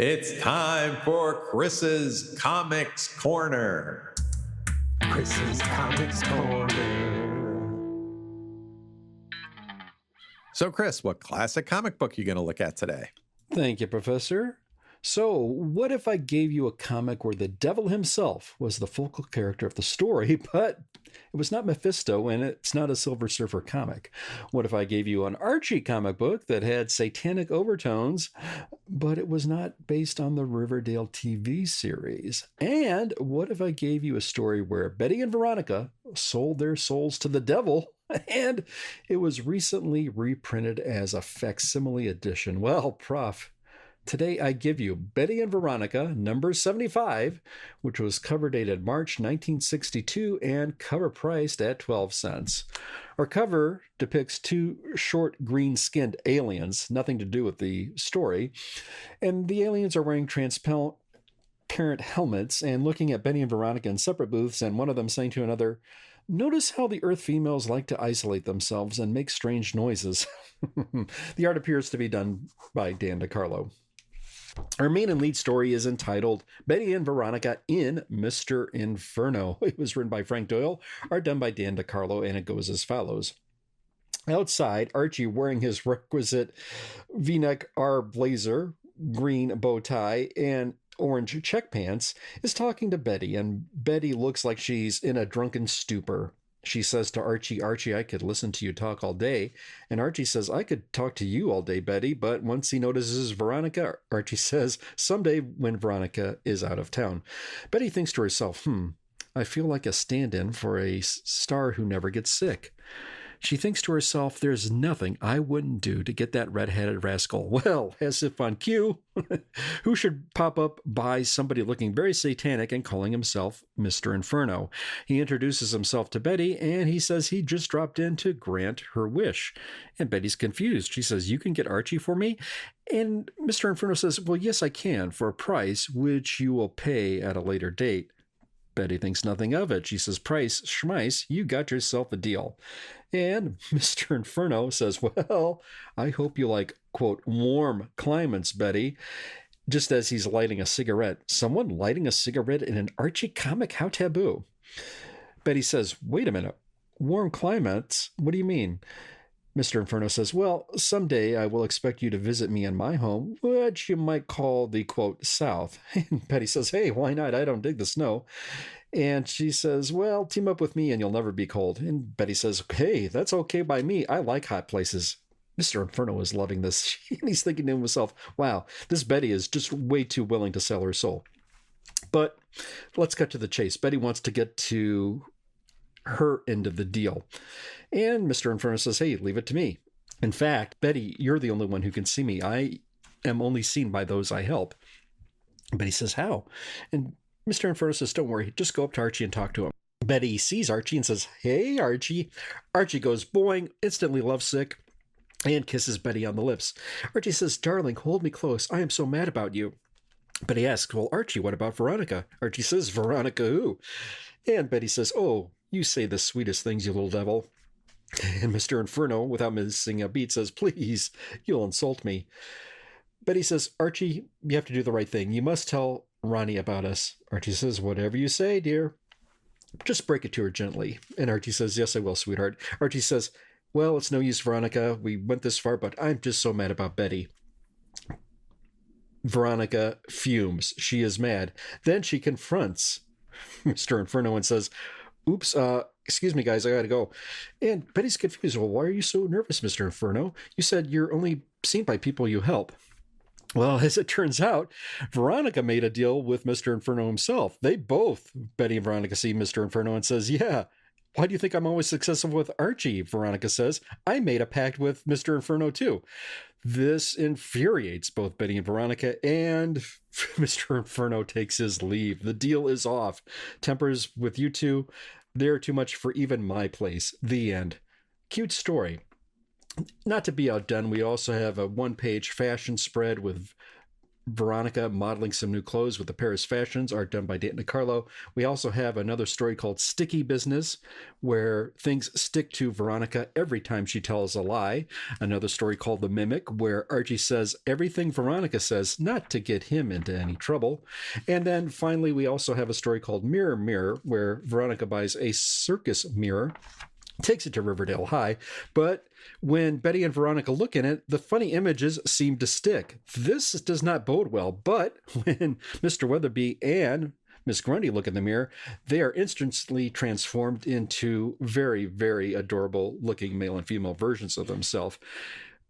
It's time for Chris's Comics Corner. Chris's Comics Corner. So, Chris, what classic comic book are you going to look at today? Thank you, Professor. So, what if I gave you a comic where the devil himself was the focal character of the story, but it was not Mephisto and it's not a Silver Surfer comic? What if I gave you an Archie comic book that had satanic overtones, but it was not based on the Riverdale TV series? And what if I gave you a story where Betty and Veronica sold their souls to the devil, and it was recently reprinted as a facsimile edition? Well, Prof, today I give you Betty and Veronica, number 75, which was cover dated March 1962 and cover priced at 12 cents. Our cover depicts two short green-skinned aliens, nothing to do with the story, and the aliens are wearing transparent helmets and looking at Betty and Veronica in separate booths, and one of them saying to another, "Notice how the Earth females like to isolate themselves and make strange noises." The art appears to be done by Dan DeCarlo. Our main and lead story is entitled Betty and Veronica in Mr. Inferno. It was written by Frank Doyle, art done by Dan DeCarlo, and it goes as follows. Outside, Archie, wearing his requisite V-neck R blazer, green bow tie, and orange check pants, is talking to Betty, and Betty looks like she's in a drunken stupor. She says to Archie, "Archie, I could listen to you talk all day." And Archie says, "I could talk to you all day, Betty." But once he notices Veronica, Archie says, "Someday when Veronica is out of town." Betty thinks to herself, I feel like a stand-in for a star who never gets sick. She thinks to herself, there's nothing I wouldn't do to get that red-headed rascal. Well, as if on cue, who should pop up by somebody looking very satanic and calling himself Mr. Inferno. He introduces himself to Betty, and he says he just dropped in to grant her wish. And Betty's confused. She says, "You can get Archie for me?" And Mr. Inferno says, "Well, yes, I can, for a price which you will pay at a later date." Betty thinks nothing of it. She says, "Price, schmice, you got yourself a deal." And Mr. Inferno says, "Well, I hope you like, quote, warm climates, Betty." Just as he's lighting a cigarette. Someone lighting a cigarette in an Archie comic? How taboo. Betty says, "Wait a minute. Warm climates? What do you mean?" Mr. Inferno says, "Well, someday I will expect you to visit me in my home, which you might call the, quote, South." And Betty says, "Hey, why not? I don't dig the snow." And she says, "Well, team up with me and you'll never be cold." And Betty says, "Hey, that's okay by me. I like hot places." Mr. Inferno is loving this. And he's thinking to himself, wow, this Betty is just way too willing to sell her soul. But let's cut to the chase. Betty wants to get to her end of the deal. And Mr. Inferno says, "Hey, leave it to me. In fact, Betty, you're the only one who can see me. I am only seen by those I help." Betty says, "How?" And Mr. Inferno says, "Don't worry, just go up to Archie and talk to him." Betty sees Archie and says, "Hey, Archie." Archie goes boing, instantly lovesick, and kisses Betty on the lips. Archie says, "Darling, hold me close. I am so mad about you." Betty asks, "Well, Archie, what about Veronica?" Archie says, "Veronica who?" And Betty says, "Oh, you say the sweetest things, you little devil." And Mr. Inferno, without missing a beat, says, "Please, you'll insult me." Betty says, "Archie, you have to do the right thing. You must tell Ronnie about us." Archie says, "Whatever you say, dear." Just break it to her gently. And Archie says, "Yes, I will, sweetheart." Archie says, "Well, it's no use, Veronica. We went this far, but I'm just so mad about Betty." Veronica fumes. She is mad. Then she confronts Mr. Inferno and says, "Oops, excuse me, guys, I gotta go." And Betty's confused. "Well, why are you so nervous, Mr. Inferno? You said you're only seen by people you help." Well, as it turns out, Veronica made a deal with Mr. Inferno himself. They both, Betty and Veronica, see Mr. Inferno and says, "Yeah, why do you think I'm always successful with Archie?" Veronica says, "I made a pact with Mr. Inferno too." This infuriates both Betty and Veronica, and Mr. Inferno takes his leave. The deal is off. Tempers with you two, they're too much for even my place. The end. Cute story. Not to be outdone, we also have a one-page fashion spread with Veronica modeling some new clothes with the Paris fashions, art done by Dan DeCarlo. We also have another story called Sticky Business, where things stick to Veronica every time she tells a lie. Another story called The Mimic, where Archie says everything Veronica says, not to get him into any trouble. And then finally, we also have a story called Mirror Mirror, where Veronica buys a circus mirror, takes it to Riverdale High, but when Betty and Veronica look in it, the funny images seem to stick. This does not bode well, but when Mr. Weatherby and Miss Grundy look in the mirror, they are instantly transformed into very, very adorable looking male and female versions of themselves.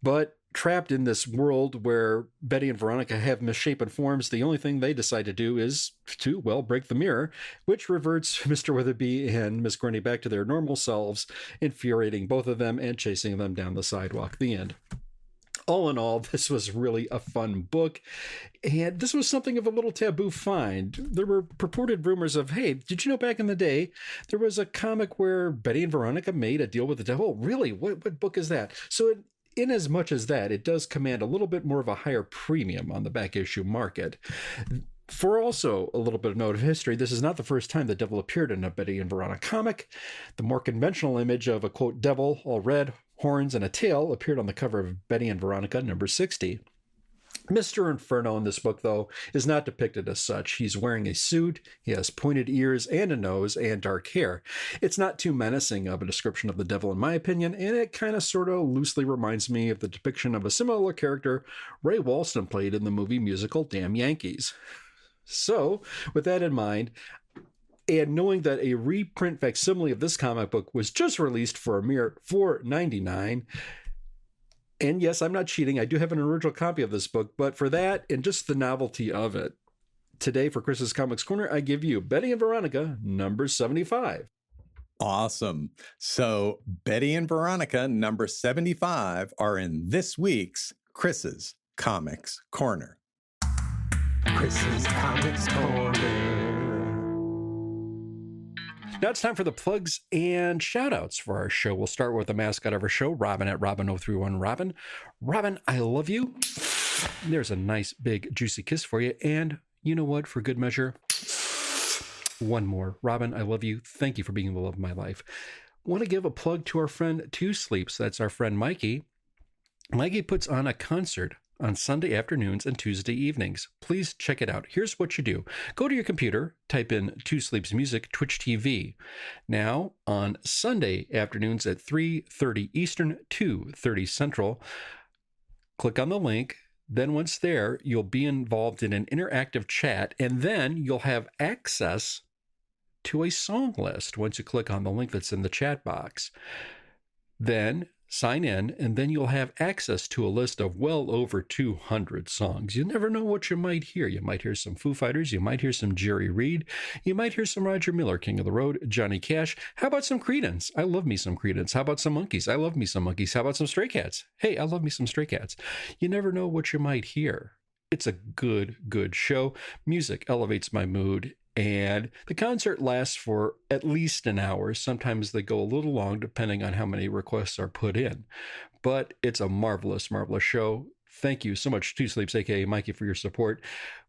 But trapped in this world where Betty and Veronica have misshapen forms, the only thing they decide to do is to, well, break the mirror, which reverts Mr. Weatherby and Miss Grundy back to their normal selves, infuriating both of them and chasing them down the sidewalk. The end. All in all, this was really a fun book, and this was something of a little taboo find. There were purported rumors of, hey, did you know back in the day there was a comic where Betty and Veronica made a deal with the devil? Really? What book is that? So in as much as that, it does command a little bit more of a higher premium on the back issue market. For also a little bit of note of history, this is not the first time the devil appeared in a Betty and Veronica comic. The more conventional image of a, quote, devil, all red, horns, and a tail appeared on the cover of Betty and Veronica number 60. Mr. Inferno in this book, though, is not depicted as such. He's wearing a suit, he has pointed ears and a nose, and dark hair. It's not too menacing of a description of the devil, in my opinion, and it kind of sort of loosely reminds me of the depiction of a similar character Ray Walston played in the movie musical Damn Yankees. So, with that in mind, and knowing that a reprint facsimile of this comic book was just released for a mere $4.99, and yes, I'm not cheating. I do have an original copy of this book, but for that and just the novelty of it, today for Chris's Comics Corner, I give you Betty and Veronica, number 75. Awesome. So Betty and Veronica, number 75, are in this week's Chris's Comics Corner. Chris's Comics Corner. Now it's time for the plugs and shout-outs for our show. We'll start with the mascot of our show, Robin at Robin031 Robin. Robin, I love you. There's a nice, big, juicy kiss for you. And you know what? For good measure, one more. Robin, I love you. Thank you for being the love of my life. Want to give a plug to our friend Two Sleeps. That's our friend Mikey. Mikey puts on a concert on Sunday afternoons and Tuesday evenings. Please check it out. Here's what you do. Go to your computer, type in Two Sleeps Music, Twitch TV. Now, on Sunday afternoons at 3:30 Eastern, 2:30 Central, click on the link. Then once there, you'll be involved in an interactive chat, and then you'll have access to a song list once you click on the link that's in the chat box. Then sign in, and then you'll have access to a list of well over 200 songs. You never know what you might hear. You might hear some Foo Fighters. You might hear some Jerry Reed. You might hear some Roger Miller, King of the Road, Johnny Cash. How about some Creedence? I love me some Creedence. How about some Monkees? I love me some Monkees. How about some Stray Cats? Hey, I love me some Stray Cats. You never know what you might hear. It's a good show. Music elevates my mood. And the concert lasts for at least an hour. Sometimes they go a little long, depending on how many requests are put in. But it's a marvelous, marvelous show. Thank you so much, Two Sleeps, aka Mikey, for your support.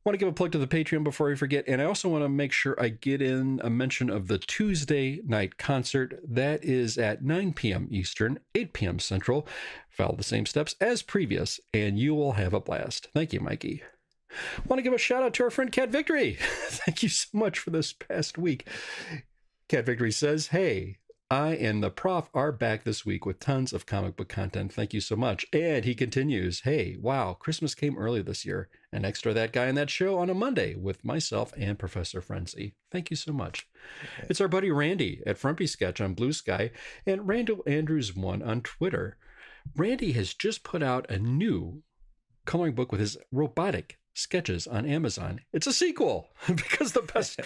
Want to give a plug to the Patreon before I forget. And I also want to make sure I get in a mention of the Tuesday night concert. That is at 9 p.m. Eastern, 8 p.m. Central. Follow the same steps as previous, and you will have a blast. Thank you, Mikey. Want to give a shout out to our friend Cat Victory. Thank you so much for this past week. Cat Victory says, hey, I and the prof are back this week with tons of comic book content. Thank you so much. And he continues, hey, wow, Christmas came early this year. An extra That Guy in That Show on a Monday with myself and Professor Frenzy. Thank you so much. Okay. It's our buddy Randy at Frumpy Sketch on Blue Sky and Randall Andrews 1 on Twitter. Randy has just put out a new coloring book with his robotic sketches on Amazon. It's a sequel because the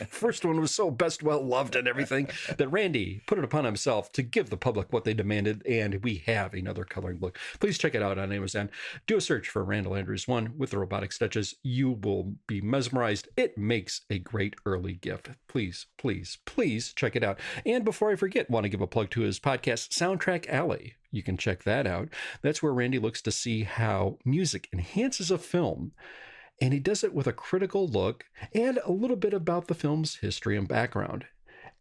first one was so well loved and everything that Randy put it upon himself to give the public what they demanded, and we have another coloring book. Please check it out on Amazon. Do a search for Randall Andrews 1 with the robotic sketches. You will be mesmerized. It makes a great early gift. Please check it out. And before I forget, want to give a plug to his podcast, Soundtrack Alley. You can check that out. That's where Randy looks to see how music enhances a film. and he does it with a critical look and a little bit about the film's history and background.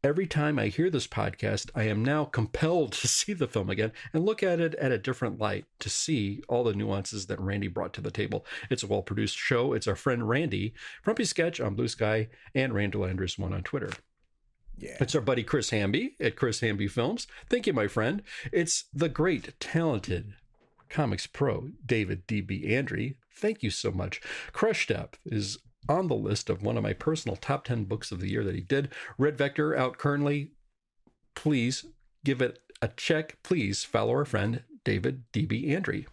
Every time I hear this podcast, I am now compelled to see the film again and look at it at a different light to see all the nuances that Randy brought to the table. It's a well-produced show. It's our friend Randy, Frumpy Sketch on Blue Sky, and Randall Andrews1 on Twitter. Yeah. It's our buddy Chris Hamby at Chris Hamby Films. Thank you, my friend. It's the great, talented comics pro, David D.B. Andre. Thank you so much. Crush Depth is on the list of one of my personal top 10 books of the year that he did. Red Vector out currently. Please give it a check. Please follow our friend David D.B. Andre.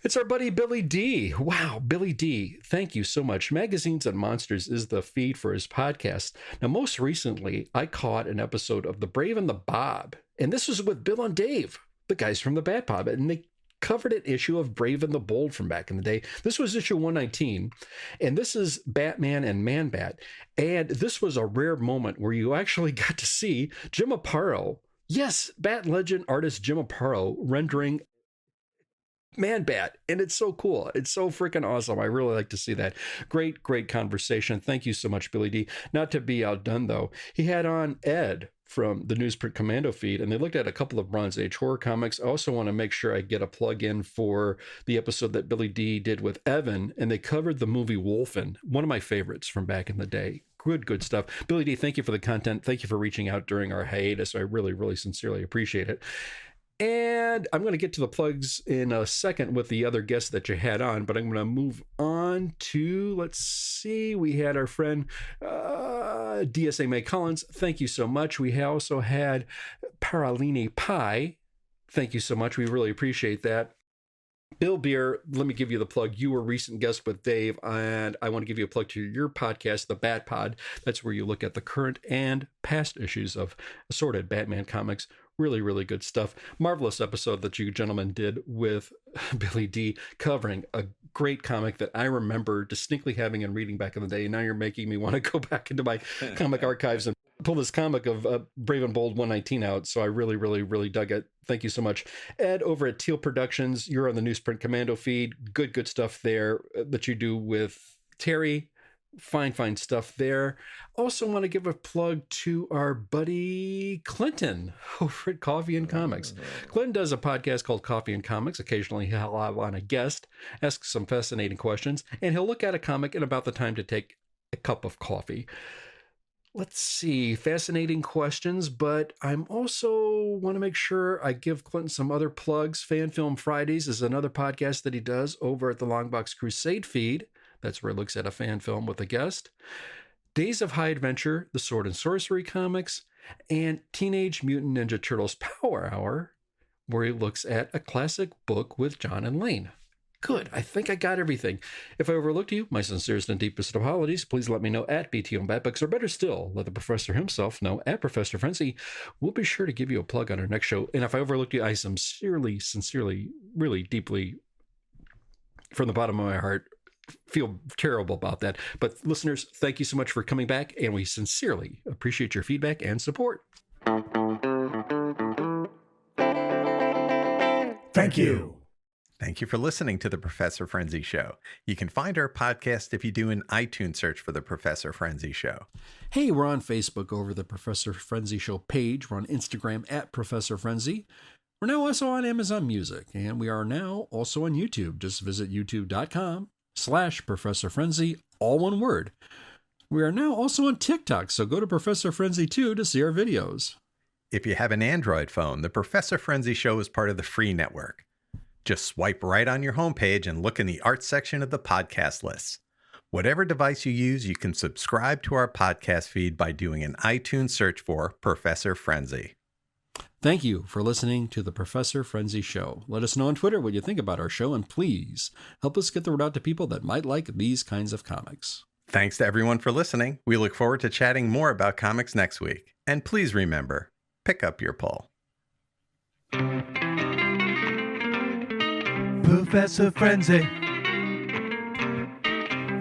It's our buddy Billy D. Wow, Billy D. Thank you so much. Magazines and Monsters is the feed for his podcast. Now, most recently, I caught an episode of The Brave and the Bob, and this was with Bill and Dave, the guys from the Bat Pod, and they covered an issue of Brave and the Bold from back in the day. This was issue 119, and this is Batman and Man-Bat, and this was a rare moment where you actually got to see Jim Aparo, yes, Bat legend artist Jim Aparo, rendering Man-Bat, and it's so cool. It's so freaking awesome. I really like to see that. Great conversation. Thank you so much, Billy D. Not to be outdone, though, he had on Ed from the Newsprint Commando feed, and they looked at a couple of Bronze Age horror comics. I also want to make sure I get a plug in for the episode that Billy D did with Evan, and they covered the movie Wolfen, one of my favorites from back in the day. Good stuff. Billy D, thank you for the content. Thank you for reaching out during our hiatus. I really sincerely appreciate it. And I'm going to get to the plugs in a second with the other guests that you had on, but I'm going to move on to, let's see, we had our friend DSA May Collins. Thank you so much. We also had Paraline Pie. Thank you so much. We really appreciate that. Bill Beer, let me give you the plug. You were a recent guest with Dave, and I want to give you a plug to your podcast, The Bat Pod. That's where you look at the current and past issues of assorted Batman comics. Really good stuff. Marvelous episode that you gentlemen did with Billy D, covering a great comic that I remember distinctly having and reading back in the day. And now you're making me want to go back into my comic archives and pull this comic of Brave and Bold 119 out. So I really dug it. Thank you so much. Ed over at Teal Productions, you're on the Newsprint Commando feed. Good stuff there that you do with Terry. Fine stuff there. Also want to give a plug to our buddy Clinton over at Coffee and Comics. Clinton does a podcast called Coffee and Comics. Occasionally he'll have on a guest, ask some fascinating questions, and he'll look at a comic in about the time to take a cup of coffee. Let's see, fascinating questions, but I'm also want to make sure I give Clinton some other plugs. Fan Film Fridays is another podcast that he does over at the Longbox Crusade feed. That's where he looks at a fan film with a guest. Days of High Adventure, the Sword and Sorcery comics, and Teenage Mutant Ninja Turtles Power Hour, where he looks at a classic book with John and Lane. Good. I think I got everything. If I overlooked you, my sincerest and deepest apologies. Please let me know at BT on Batbooks, or better still, let the professor himself know at Professor Frenzy. We'll be sure to give you a plug on our next show. And if I overlooked you, I sincerely, really deeply, from the bottom of my heart, feel terrible about that. But listeners, thank you so much for coming back, and we sincerely appreciate your feedback and support. Thank you. Thank you for listening to the Professor Frenzy Show. You can find our podcast if you do an iTunes search for the Professor Frenzy Show. Hey, we're on Facebook over the Professor Frenzy Show page. We're on Instagram at Professor Frenzy. We're now also on Amazon Music, and we are now also on YouTube. Just visit youtube.com/Professor Frenzy, all one word. We are now also on TikTok, so go to Professor Frenzy 2 to see our videos. If you have an Android phone, the Professor Frenzy Show is part of the free network. Just swipe right on your homepage and look in the art section of the podcast lists. Whatever device you use, you can subscribe to our podcast feed by doing an iTunes search for Professor Frenzy. Thank you for listening to the Professor Frenzy Show. Let us know on Twitter what you think about our show, and please help us get the word out to people that might like these kinds of comics. Thanks to everyone for listening. We look forward to chatting more about comics next week. And please remember, pick up your pull. Professor Frenzy.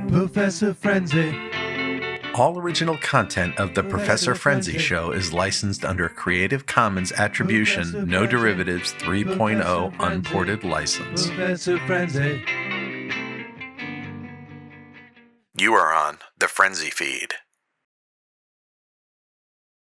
Professor Frenzy. All original content of the Professor Frenzy Show is licensed under Creative Commons Attribution, No Derivatives 3.0 Unported License. Professor Frenzy. You are on the Frenzy feed.